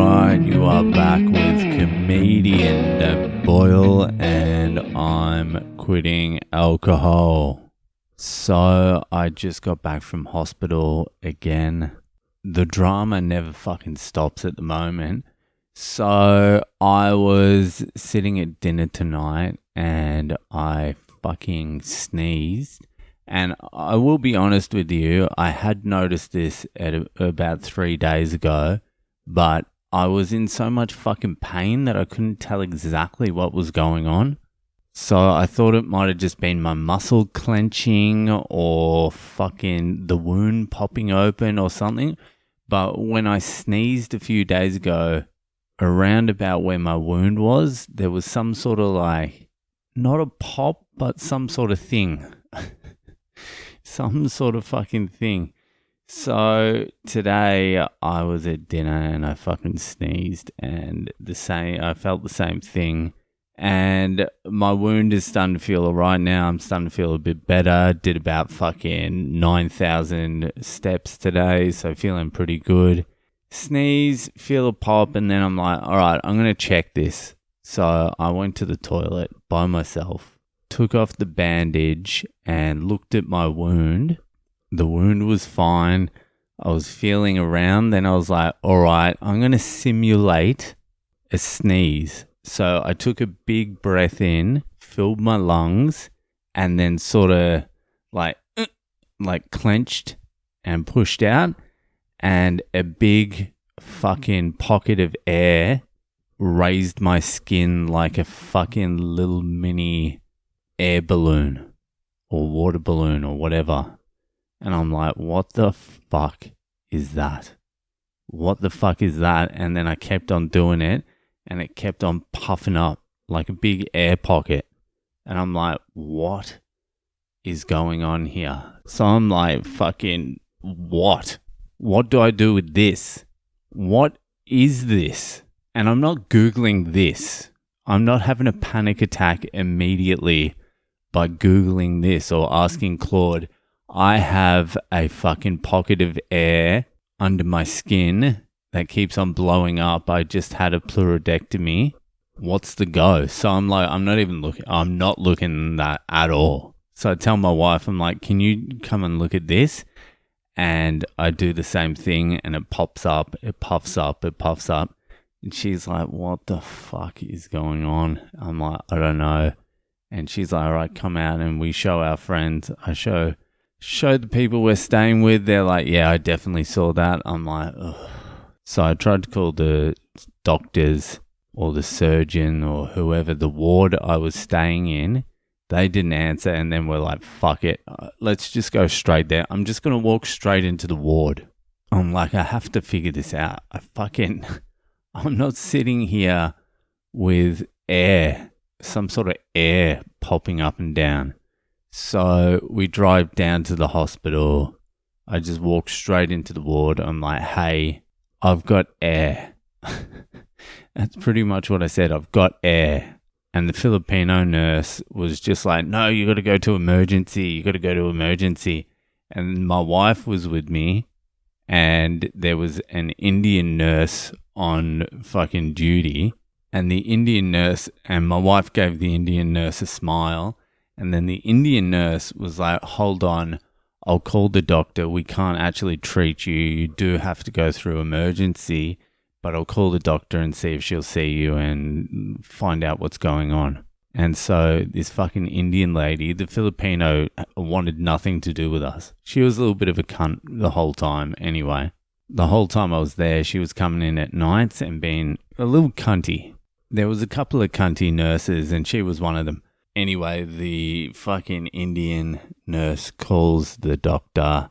Alright, you are back with comedian David Boyle, and I'm quitting alcohol. So I just got back from hospital again. The drama never fucking stops at the moment. So I was sitting at dinner tonight and I fucking sneezed. And I will be honest with you, I had noticed this at about 3 days ago, but I was in so much fucking pain that I couldn't tell exactly what was going on. So I thought it might have just been my muscle clenching or fucking the wound popping open or something. But when I sneezed a few days ago, around about where my wound was, there was some sort of like, not a pop, but some sort of thing. Some sort of fucking thing. So today I was at dinner and I fucking sneezed and I felt the same thing. And my wound is starting to feel all right now. I'm starting to feel a bit better. Did about fucking 9,000 steps today, so feeling pretty good. Sneeze, feel a pop, and then I'm like, all right, I'm going to check this. So I went to the toilet by myself, took off the bandage and looked at my wound. The wound was fine. I was feeling around. Then I was like, all right, I'm going to simulate a sneeze. So I took a big breath in, filled my lungs, and then sort of like clenched and pushed out. And a big fucking pocket of air raised my skin like a fucking little mini air balloon or water balloon or whatever. And I'm like, what the fuck is that? What the fuck is that? And then I kept on doing it and it kept on puffing up like a big air pocket. And I'm like, what is going on here? So I'm like, fucking what? What do I do with this? What is this? And I'm not Googling this. I'm not having a panic attack immediately by Googling this or asking Claude. I have a fucking pocket of air under my skin that keeps on blowing up. I just had a pleurodectomy. What's the go? So I'm like, I'm not looking at that at all. So I tell my wife, I'm like, can you come and look at this? And I do the same thing and it pops up, it puffs up, it puffs up. And she's like, what the fuck is going on? I'm like, I don't know. And she's like, all right, come out and we show our friends. I show the people we're staying with. They're like, yeah, I definitely saw that. I'm like, ugh. So I tried to call the doctors or the surgeon or whoever, the ward I was staying in. They didn't answer, and then we're like, fuck it. Let's just go straight there. I'm just going to walk straight into the ward. I'm like, I have to figure this out. I'm not sitting here with air, some sort of air popping up and down. So we drive down to the hospital. I just walk straight into the ward. I'm like, hey, I've got air. That's pretty much what I said. I've got air. And the Filipino nurse was just like, no, you got to go to emergency. You got to go to emergency. And my wife was with me. And there was an Indian nurse on fucking duty. And the Indian nurse, and my wife gave the Indian nurse a smile. And then the Indian nurse was like, hold on, I'll call the doctor. We can't actually treat you. You do have to go through emergency, but I'll call the doctor and see if she'll see you and find out what's going on. And so this fucking Indian lady, the Filipino, wanted nothing to do with us. She was a little bit of a cunt the whole time anyway. The whole time I was there, she was coming in at nights and being a little cunty. There was a couple of cunty nurses and she was one of them. Anyway, the fucking Indian nurse calls the doctor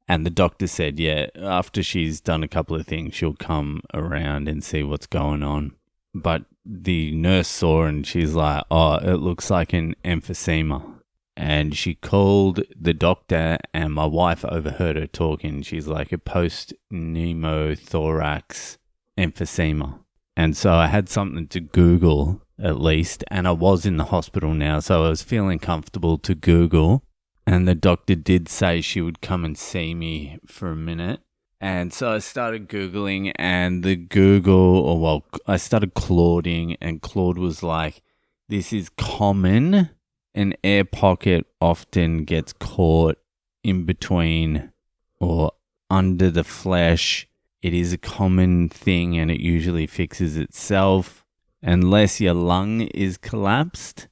and the doctor said, yeah, after she's done a couple of things, she'll come around and see what's going on. But the nurse saw and she's like, oh, it looks like an emphysema. And she called the doctor and my wife overheard her talking. She's like a post-pneumothorax emphysema. And so I had something to Google at least, and I was in the hospital now, so I was feeling comfortable to Google. And the doctor did say she would come and see me for a minute. And so I started Googling, and I started Clauding, and Claude was like, this is common. An air pocket often gets caught in between or under the flesh. It is a common thing, and it usually fixes itself unless your lung is collapsed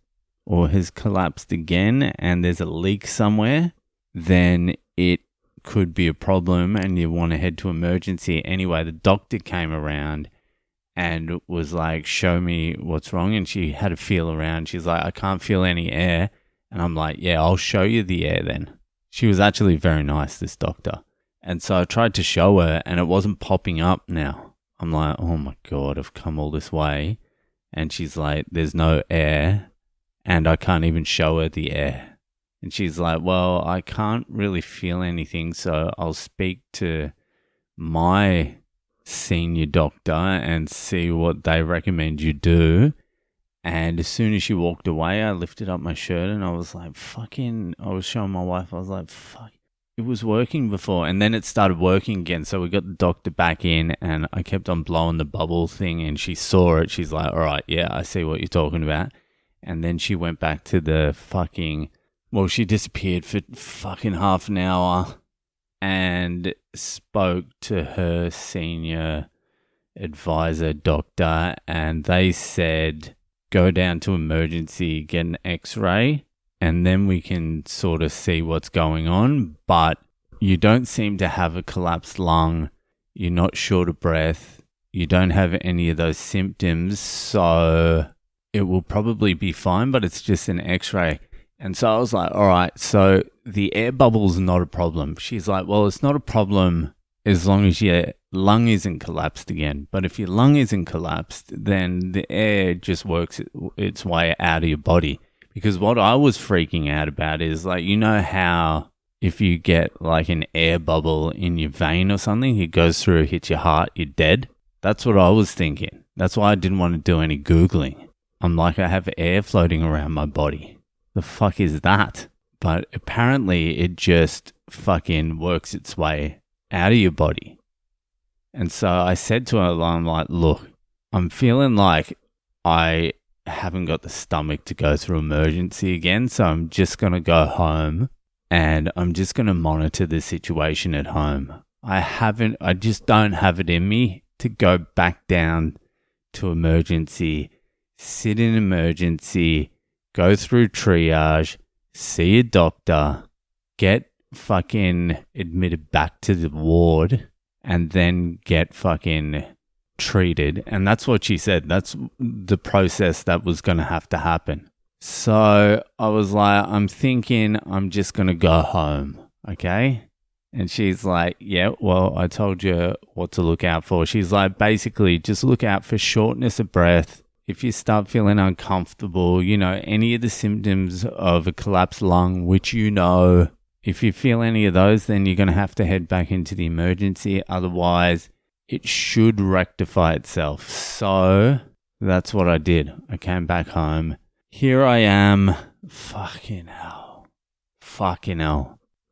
or has collapsed again and there's a leak somewhere. Then it could be a problem and you want to head to emergency. Anyway, the doctor came around and was like, show me what's wrong. And she had to feel around. She's like, I can't feel any air. And I'm like, yeah, I'll show you the air then. She was actually very nice, this doctor. And so I tried to show her and it wasn't popping up now. I'm like, oh my God, I've come all this way. And she's like, there's no air and I can't even show her the air. And she's like, well, I can't really feel anything, so I'll speak to my senior doctor and see what they recommend you do. And as soon as she walked away, I lifted up my shirt and I was like, I was showing my wife, I was like, fuck, it was working before. And then it started working again. So we got the doctor back in and I kept on blowing the bubble thing and she saw it. She's like, all right, yeah, I see what you're talking about. And then she went back to she disappeared for fucking half an hour and spoke to her senior advisor doctor, and they said, go down to emergency, get an x-ray, and then we can sort of see what's going on. But you don't seem to have a collapsed lung. You're not short of breath. You don't have any of those symptoms, so it will probably be fine, but it's just an x-ray. And so I was like, all right, so the air bubble's not a problem. She's like, well, it's not a problem as long as your lung isn't collapsed again. But if your lung isn't collapsed, then the air just works its way out of your body. Because what I was freaking out about is, like, you know how if you get like an air bubble in your vein or something, it goes through, hits your heart, you're dead? That's what I was thinking. That's why I didn't want to do any Googling. I'm like, I have air floating around my body. The fuck is that? But apparently it just fucking works its way out of your body. And so I said to her, I'm like, look, I'm feeling like I haven't got the stomach to go through emergency again. So I'm just going to go home and I'm just going to monitor the situation at home. I just don't have it in me to go back down to emergency, sit in emergency, go through triage, see a doctor, get fucking admitted back to the ward, and then get fucking treated. And that's what she said. That's the process that was going to have to happen. So I was like, I'm thinking I'm just going to go home, okay? And she's like, yeah, well, I told you what to look out for. She's like, basically, just look out for shortness of breath. If you start feeling uncomfortable, any of the symptoms of a collapsed lung, which if you feel any of those, then you're going to have to head back into the emergency. Otherwise, it should rectify itself. So that's what I did. I came back home. Here I am. Fucking hell.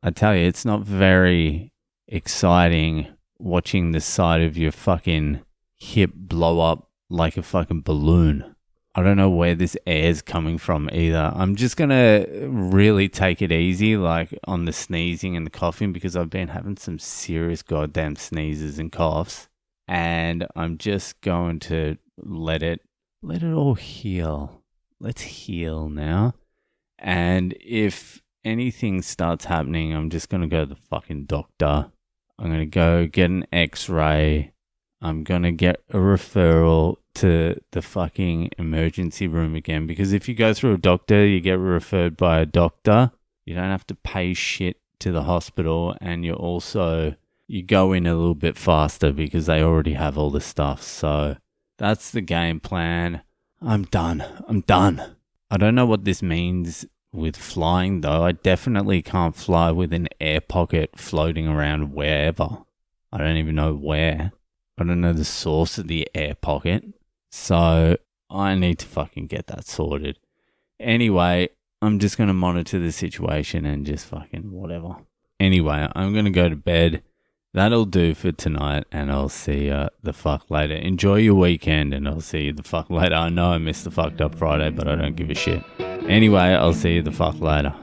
I tell you, it's not very exciting watching the side of your fucking hip blow up like a fucking balloon. I don't know where this air's coming from either. I'm just going to really take it easy, like on the sneezing and the coughing, because I've been having some serious goddamn sneezes and coughs. And I'm just going to let it all heal. Let's heal now. And if anything starts happening, I'm just going to go to the fucking doctor. I'm going to go get an x-ray. I'm going to get a referral to the fucking emergency room again. Because if you go through a doctor, you get referred by a doctor. You don't have to pay shit to the hospital. And you go in a little bit faster because they already have all the stuff. So that's the game plan. I'm done. I don't know what this means with flying though. I definitely can't fly with an air pocket floating around wherever. I don't even know where. I don't know the source of the air pocket. So I need to fucking get that sorted. Anyway, I'm just going to monitor the situation and just fucking whatever. Anyway, I'm going to go to bed. That'll do for tonight, and I'll see you the fuck later. Enjoy your weekend, and I'll see you the fuck later. I know I missed the fucked up Friday, but I don't give a shit. Anyway, I'll see you the fuck later.